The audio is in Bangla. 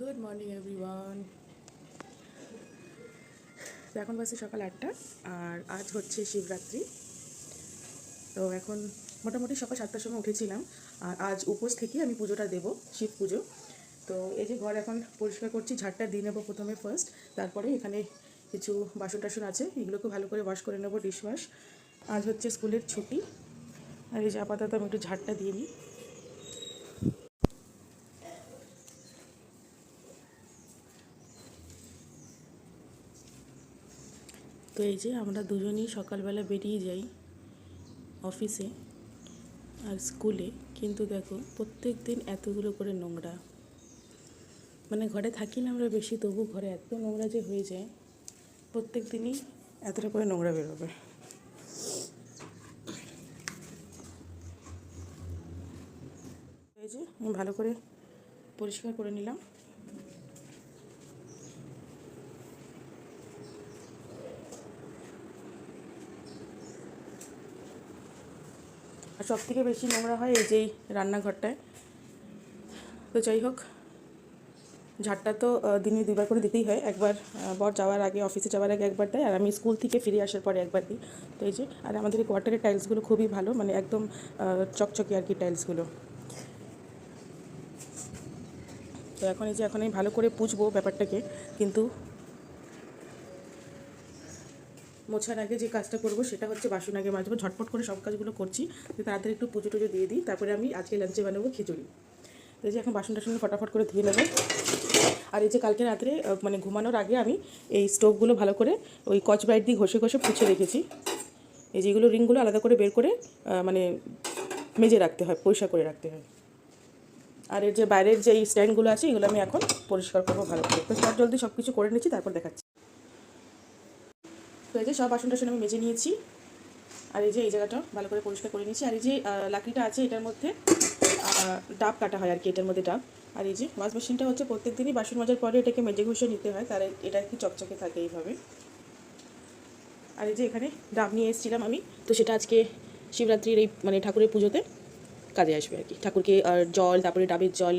Good morning everyone. তো এখন বাজে সকাল 8টা আর আজ হচ্ছে শিবরাত্রি। তো এখন মোটামুটি সকাল 7টার সময় উঠেছিলাম আর আজ উপোস থেকে আমি পুজোটা দেব, শিব পুজো। তো এই যে ঘর এখন পরিষ্কার করছি, ঝাড়টা দিয়ে নেবো প্রথমে ফার্স্ট, তারপরে এখানে কিছু বাসন টাসন আছে এগুলোকে ভালো করে ওয়াশ করে নেবো, ডিশ ওয়াশ। আজ হচ্ছে স্কুলের ছুটি আর এই যে আপাতত আমি একটু ঝাড়টা দিয়ে নিই। তো এই যে আমরা দুজনেই সকালবেলা বেরিয়ে যাই অফিসে আর স্কুলে, কিন্তু দেখো প্রত্যেক দিন এতগুলো করে নোংরা, মানে ঘরে থাকি না আমরা বেশি, তবু ঘরে এত নোংরা যে হয়ে যায়, প্রত্যেক দিনই এতটা করে নোংরা বেরোবে। এই যে আমি ভালো করে পরিষ্কার করে নিলাম। আর সব থেকে বেশি নোংরা হয় এই যেই রান্নাঘরটায়। তো যাই হোক, ঝাড়টা তো দিনে 2বার করে দিতেই হয়, একবার বর যাওয়ার আগে, অফিসে যাওয়ার আগে একবার দেয়, আর আমি স্কুল থেকে ফিরে আসার পরে একবার দিই। তো এই যে, আর আমাদের এই কোয়ার্টারের টাইলসগুলো খুবই ভালো, মানে একদম চকচকে আর কি টাইলসগুলো। তো এখন এই যে এখন আমি ভালো করে পুছবো ব্যাপারটাকে, কিন্তু মোছার আগে যে কাজটা করবো সেটা হচ্ছে বাসন আগে মাজবো। ঝটপট করে সব কাজগুলো করছি, তাড়াতাড়ি একটু পুজো টুজো দিয়ে দিই, তারপরে আমি আজকে লাঞ্চে বানাবো খিচুড়ি। তো এই যে এখন বাসন টাসন ফটাফট করে ধুয়ে নেবো। আর এই যে কালকে রাত্রে মানে ঘুমানোর আগে আমি এই স্টোভগুলো ভালো করে ওই কচ ব্রাইট দিয়ে ঘষে ঘষে পুছে রেখেছি। এই যেগুলো রিংগুলো আলাদা করে বের করে মানে মেজে রাখতে হয়, পরিষ্কার করে রাখতে হয়। আর এর যে বাইরের যে এই স্ট্যান্ডগুলো আছে এগুলো আমি এখন পরিষ্কার করবো ভালো করে। তো জলদি সব কিছু করে নিচ্ছি, তারপর দেখাচ্ছি। তো এই যে সব বাসন টাসন আমি মেজে নিয়েছি, আর এই যে এই জায়গাটা ভালো করে পরিষ্কার করে নিয়েছি। আর এই যে লাকড়িটা আছে এটার মধ্যে ডাব কাটা হয় আর কি, এটার মধ্যে ডাব। আর এই যে ওয়াশ মেশিনটা হচ্ছে প্রত্যেক দিনই বাসন মাজার পরে এটাকে মেজে ঘষে নিতে হয়, তার এটা একটু চকচকে থাকে এইভাবে। আর এই যে এখানে ডাব নিয়ে এসেছিলাম আমি, তো সেটা আজকে শিবরাত্রির এই মানে ঠাকুরের পুজোতে কাজে আসবে আর কি। ঠাকুরকে জল, তারপরে ডাবের জল